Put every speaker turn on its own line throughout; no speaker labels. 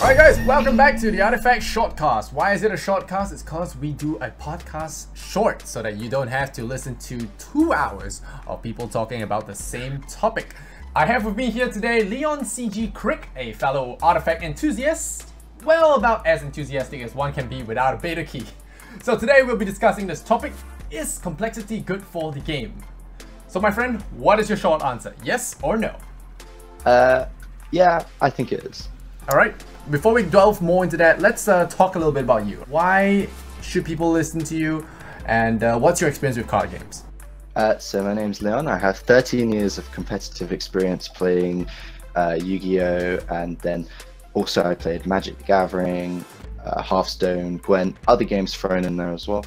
Alright guys, welcome back to the Artifact Shortcast. Why is it a shortcast? It's because we do a podcast short so that you don't have to listen to 2 hours of people talking about the same topic. I have with me here today Leone CG Crick, a fellow Artifact enthusiast. Well, about as enthusiastic as one can be without a beta key. So today we'll be discussing this topic: is complexity good for the game? So my friend, what is your short answer? Yes or no?
Yeah, I think it is.
Alright, before we delve more into that, let's talk a little bit about you. Why should people listen to you, and what's your experience with card games?
So my name's Leon. I have 13 years of competitive experience playing Yu-Gi-Oh! And then also I played Magic the Gathering, Hearthstone, Gwent, other games thrown in there as well.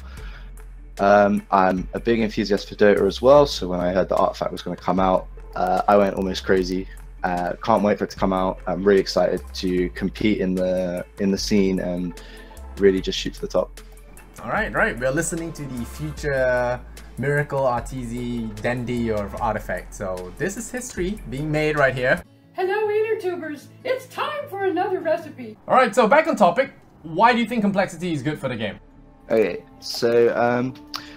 I'm a big enthusiast for Dota as well, so when I heard the Artifact was going to come out, I went almost crazy. Can't wait for it to come out. I'm really excited to compete in the scene and really just shoot to the top.
Alright, we're listening to the future Miracle RTZ Dandy of Artifact, so this is history being made right here.
Hello InterTubers, it's time for another recipe.
Alright, so back on topic, why do you think complexity is good for the game?
Okay, so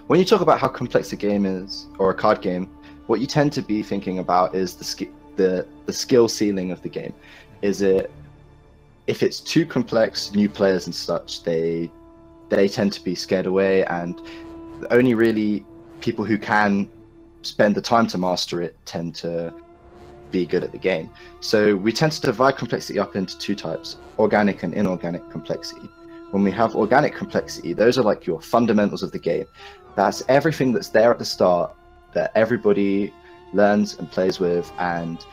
when you talk about how complex a game is, or a card game, what you tend to be thinking about is the skill ceiling of the game. Is it, if it's too complex, new players and such, they tend to be scared away, and only really people who can spend the time to master it tend to be good at the game. So we tend to divide complexity up into 2 types: organic and inorganic complexity. When we have organic complexity, those are like your fundamentals of the game. That's everything that's there at the start that everybody learns and plays with, and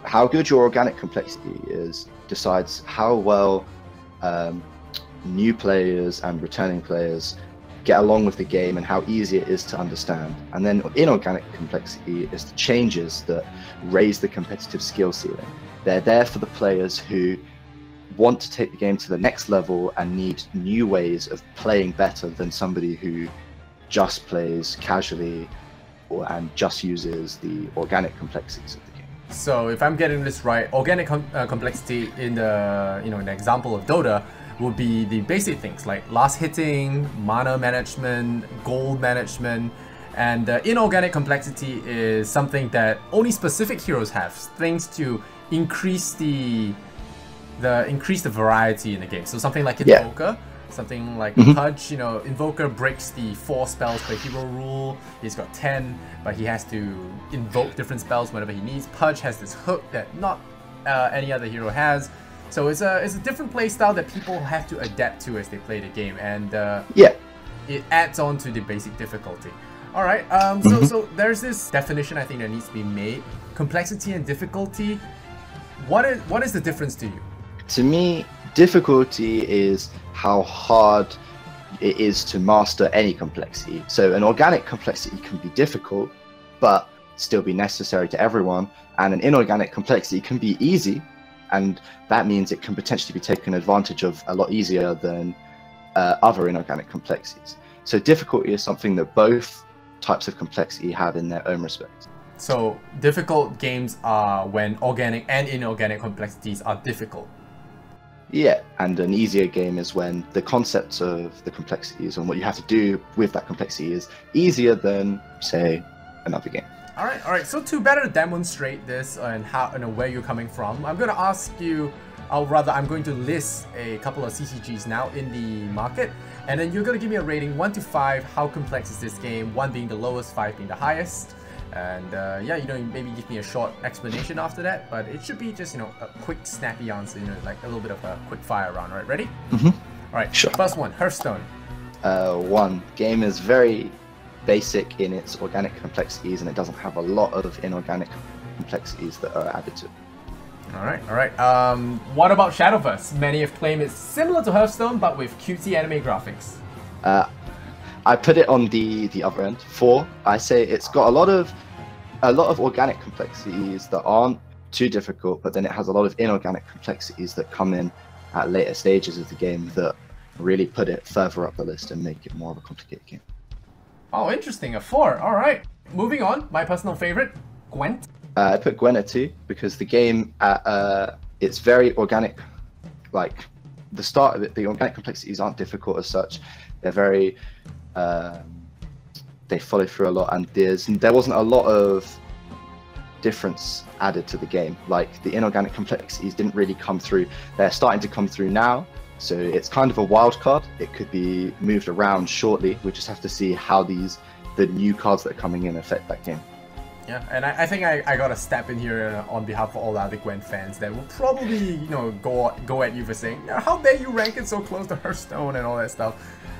how good your organic complexity is decides how well new players and returning players get along with the game and how easy it is to understand. And then inorganic complexity is the changes that raise the competitive skill ceiling. They're there for the players who want to take the game to the next level and need new ways of playing better than somebody who just plays casually and just uses the organic complexities of the game.
So if I'm getting this right, organic complexity in the in the example of Dota would be the basic things like last hitting, mana management, gold management, and inorganic complexity is something that only specific heroes have, things to increase the variety in the game. So something like Invoker, something like Pudge, Invoker breaks the 4 spells per hero rule. He's got 10, but he has to invoke different spells whenever he needs. Pudge has this hook that not any other hero has. So it's a different play style that people have to adapt to as they play the game, and it adds on to the basic difficulty. All right, so there's this definition I think that needs to be made: complexity and difficulty. What is the difference to you?
To me, difficulty is how hard it is to master any complexity. So an organic complexity can be difficult, but still be necessary to everyone, and an inorganic complexity can be easy, and that means it can potentially be taken advantage of a lot easier than other inorganic complexities. So difficulty is something that both types of complexity have in their own respect.
So difficult games are when organic and inorganic complexities are difficult.
Yeah, and an easier game is when the concepts of the complexities and what you have to do with that complexity is easier than, say, another game.
All right. So to better demonstrate this and how and where you're coming from, I'm going to ask you, or rather, I'm going to list a couple of CCGs now in the market, and then you're going to give me a rating 1 to 5. How complex is this game? 1 being the lowest, 5 being the highest. And maybe give me a short explanation after that, but it should be just, a quick, snappy answer, like a little bit of a quick fire round. All right, ready? All right,
sure.
First one, Hearthstone.
1. Game is very basic in its organic complexities, and it doesn't have a lot of inorganic complexities that are added to it.
All right. What about Shadowverse? Many have claimed it's similar to Hearthstone, but with cutesy anime graphics.
I put it on the other end. 4. I say it's got a lot of organic complexities that aren't too difficult, but then it has a lot of inorganic complexities that come in at later stages of the game that really put it further up the list and make it more of a complicated game.
Oh, interesting. A 4. All right. Moving on. My personal favorite, Gwent.
I put Gwent at 2 because the game, it's very organic like the start of it, the organic complexities aren't difficult as such. They're very they follow through a lot, and there wasn't a lot of difference added to the game. Like the inorganic complexities didn't really come through. They're starting to come through now, so it's kind of a wild card. It could be moved around shortly. We just have to see how the new cards that are coming in affect that game.
Yeah, and I think I gotta step in here on behalf of all the other Gwent fans that will probably, you know, go at you for saying, how dare you rank it so close to Hearthstone and all that stuff.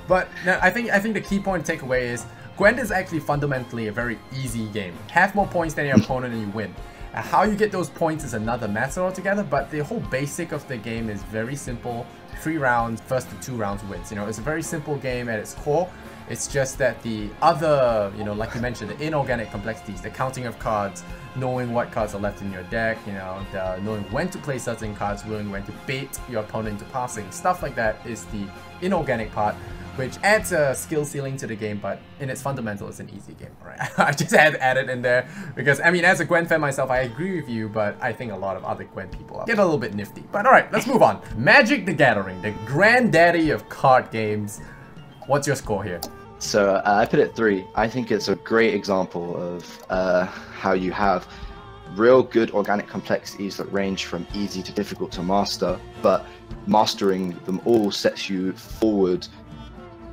But no, I think the key point to take away is Gwent is actually fundamentally a very easy game. Have more points than your opponent and you win. How you get those points is another matter altogether, but the whole basic of the game is very simple. 3 rounds, first to 2 rounds wins. You know, it's a very simple game at its core. It's just that the other, you know, like you mentioned, the inorganic complexities, the counting of cards, knowing what cards are left in your deck, you know, knowing when to play certain cards, knowing when to bait your opponent into passing, stuff like that is the inorganic part, which adds a skill ceiling to the game, but in its fundamental, it's an easy game, right? I just had added in there because, I mean, as a Gwent fan myself, I agree with you, but I think a lot of other Gwent people get a little bit nifty. But alright, let's move on. Magic the Gathering, the granddaddy of card games. What's your score here?
So I put it 3. I think it's a great example of how you have real good organic complexities that range from easy to difficult to master, but mastering them all sets you forward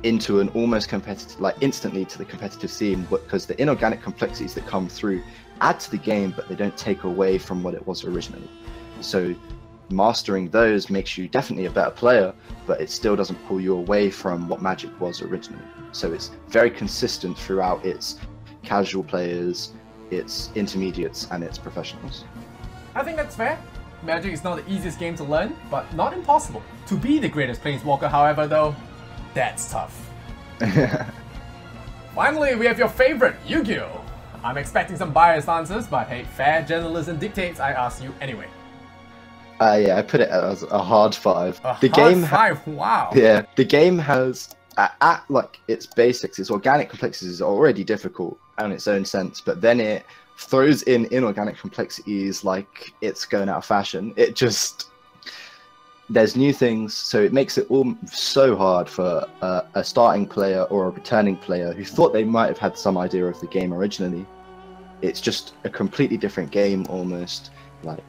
into an almost competitive, like instantly to the competitive scene, because the inorganic complexities that come through add to the game, but they don't take away from what it was originally. So mastering those makes you definitely a better player, but it still doesn't pull you away from what Magic was originally. So it's very consistent throughout its casual players, its intermediates, and its professionals.
I think that's fair. Magic is not the easiest game to learn, but not impossible. To be the greatest Planeswalker, however, though, that's tough. Finally, we have your favorite, Yugioh. I'm expecting some biased answers, but hey, fair journalism dictates I ask you anyway.
Yeah, I put it as a hard 5.
The game 5, wow.
Yeah, the game has, at like its basics, its organic complexities are already difficult in its own sense, but then it throws in inorganic complexities like it's going out of fashion. It just, there's new things, so it makes it all so hard for a starting player or a returning player who thought they might have had some idea of the game originally. It's just a completely different game almost. Like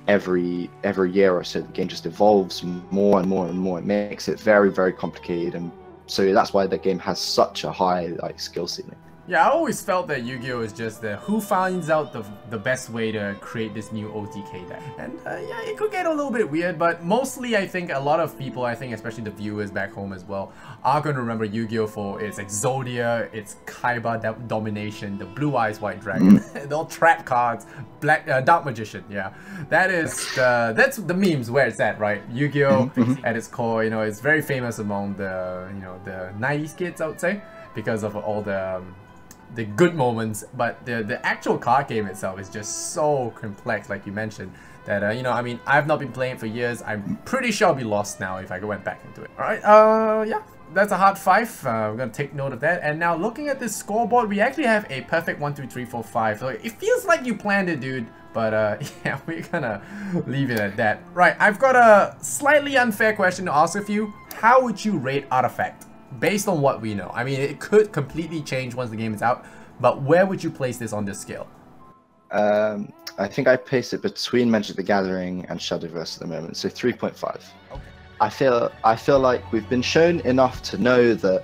every year or so, the game just evolves more and more and more. It makes it very, very complicated, and so that's why the game has such a high like skill ceiling.
Yeah, I always felt that Yu-Gi-Oh! Is just who finds out the best way to create this new OTK deck. And yeah, it could get a little bit weird, but mostly I think a lot of people, I think especially the viewers back home as well, are going to remember Yu-Gi-Oh! For its Exodia, its Kaiba domination, the Blue Eyes White Dragon, the old trap cards, Dark Magician, yeah. That's the memes where it's at, right? Yu-Gi-Oh! At its core, you know, it's very famous among the, you know, the 90s kids, I would say, because of all the good moments, but the actual card game itself is just so complex, like you mentioned, that you know, I mean, I've not been playing it for years. I'm pretty sure I'll be lost now if I went back into it. All right, yeah, that's a hard 5. We're gonna take note of that. And now looking at this scoreboard, we actually have a perfect 1, 2, 3, 4, 5. So it feels like you planned it, dude. But yeah, we're gonna leave it at that. Right, I've got a slightly unfair question to ask of you. How would you rate Artifact? Based on what we know. I mean, it could completely change once the game is out, but where would you place this on this scale?
I think I place it between Magic the Gathering and Shadowverse at the moment, so 3.5. Okay. I feel like we've been shown enough to know that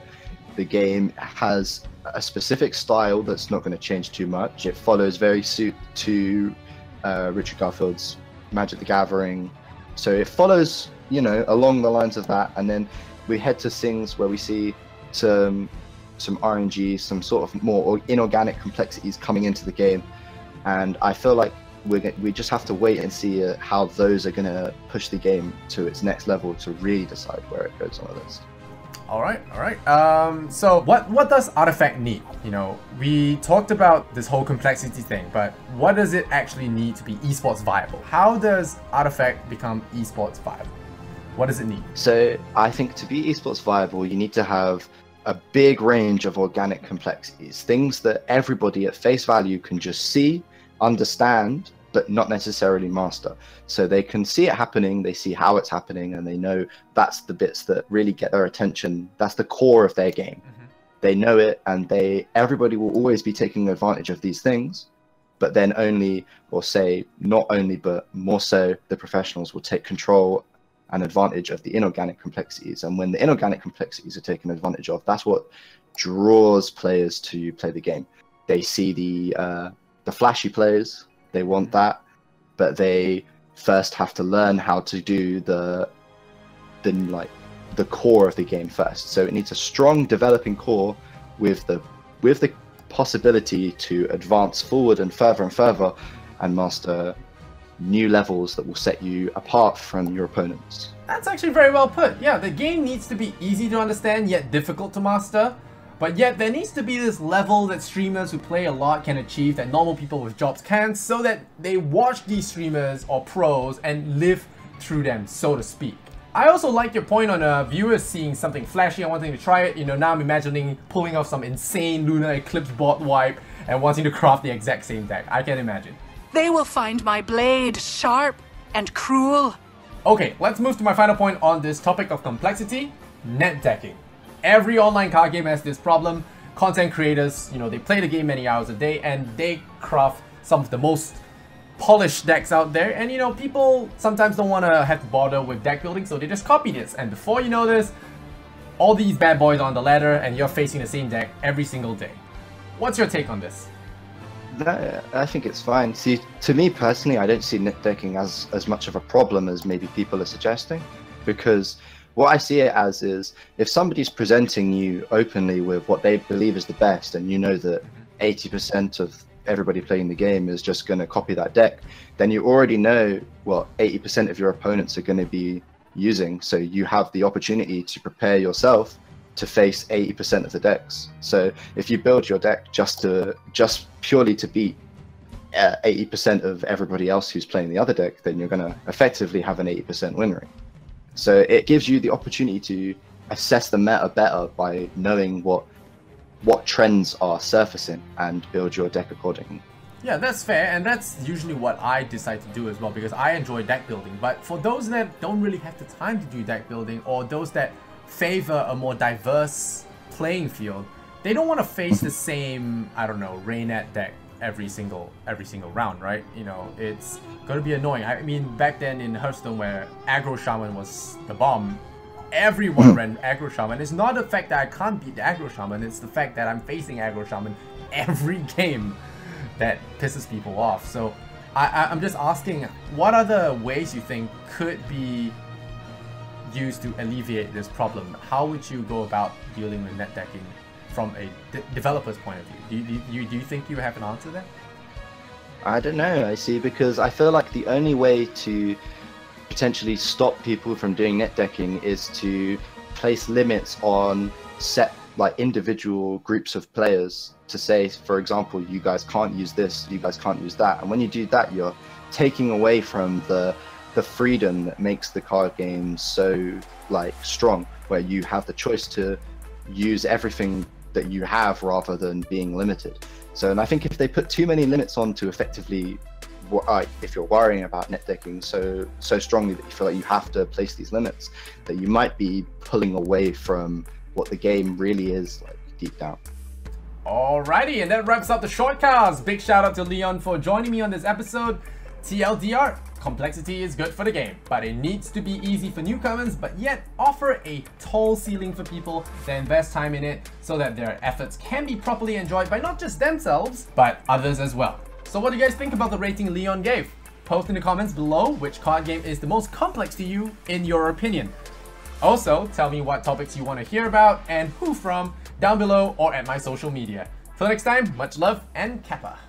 the game has a specific style that's not going to change too much. It follows very suit to Richard Garfield's Magic the Gathering, so it follows, you know, along the lines of that, and then we head to things where we see some RNG, some sort of more inorganic complexities coming into the game, and I feel like we just have to wait and see how those are going to push the game to its next level to really decide where it goes on the list.
All right. So what does Artifact need? You know, we talked about this whole complexity thing, but what does it actually need to be esports viable? How does Artifact become esports viable? What does it need? So
I think to be esports viable, you need to have a big range of organic complexities, things that everybody at face value can just see, understand, but not necessarily master. So they can see it happening, they see how it's happening, and they know that's the bits that really get their attention. That's the core of their game. They know it, and everybody will always be taking advantage of these things, but then only, or say not only, but more so, the professionals will take control and advantage of the inorganic complexities. And when the inorganic complexities are taken advantage of, that's what draws players to play the game. They see the flashy players, they want that, but they first have to learn how to do the core of the game first. So it needs a strong developing core with the possibility to advance forward and further and master new levels that will set you apart from your opponents.
That's actually very well put. Yeah, the game needs to be easy to understand yet difficult to master, but yet there needs to be this level that streamers who play a lot can achieve that normal people with jobs can't, so that they watch these streamers or pros and live through them, so to speak. I also like your point on viewers seeing something flashy and wanting to try it. You know, now I'm imagining pulling off some insane Lunar Eclipse board wipe and wanting to craft the exact same deck. I can imagine.
They will find my blade sharp and cruel.
Okay, let's move to my final point on this topic of complexity, net decking. Every online card game has this problem. Content creators, you know, they play the game many hours a day and they craft some of the most polished decks out there, and you know, people sometimes don't want to have to bother with deck building, so they just copy this, and before you know this, all these bad boys are on the ladder and you're facing the same deck every single day. What's your take on this?
I think it's fine. See, to me personally, I don't see net decking as much of a problem as maybe people are suggesting, because what I see it as is, if somebody's presenting you openly with what they believe is the best, and you know that 80% of everybody playing the game is just going to copy that deck, then you already know what 80% of your opponents are going to be using. So you have the opportunity to prepare yourself to face 80% of the decks. So if you build your deck just purely to beat 80% of everybody else who's playing the other deck, then you're going to effectively have an 80% win rate. So it gives you the opportunity to assess the meta better by knowing what trends are surfacing and build your deck accordingly.
Yeah, that's fair, and that's usually what I decide to do as well, because I enjoy deck building. But for those that don't really have the time to do deck building, or those that favor a more diverse playing field, they don't want to face the same, I don't know, Raynet deck every single round, right? You know, it's gonna be annoying. I mean, back then in Hearthstone, where Aggro Shaman was the bomb, everyone ran Aggro Shaman. It's not the fact that I can't beat the Aggro Shaman, it's the fact that I'm facing Aggro Shaman every game that pisses people off. So I'm just asking, what other ways you think could be used to alleviate this problem? How would you go about dealing with net decking from a developer's point of view? Do you think you have an answer there?
I don't know, I see, because I feel like the only way to potentially stop people from doing net decking is to place limits on set individual groups of players, to say, for example, you guys can't use this, you guys can't use that. And when you do that, you're taking away from the freedom that makes the card game so strong, where you have the choice to use everything that you have rather than being limited. So, and I think if they put too many limits on to effectively, if you're worrying about net decking so strongly that you feel like you have to place these limits, that you might be pulling away from what the game really is deep down.
Alrighty, and that wraps up the shortcast. Big shout out to Leon for joining me on this episode. TLDR, complexity is good for the game, but it needs to be easy for newcomers, but yet offer a tall ceiling for people that invest time in it, so that their efforts can be properly enjoyed by not just themselves, but others as well. So what do you guys think about the rating Leon gave? Post in the comments below which card game is the most complex to you in your opinion. Also, tell me what topics you want to hear about and who from down below or at my social media. Till next time, much love and Kappa.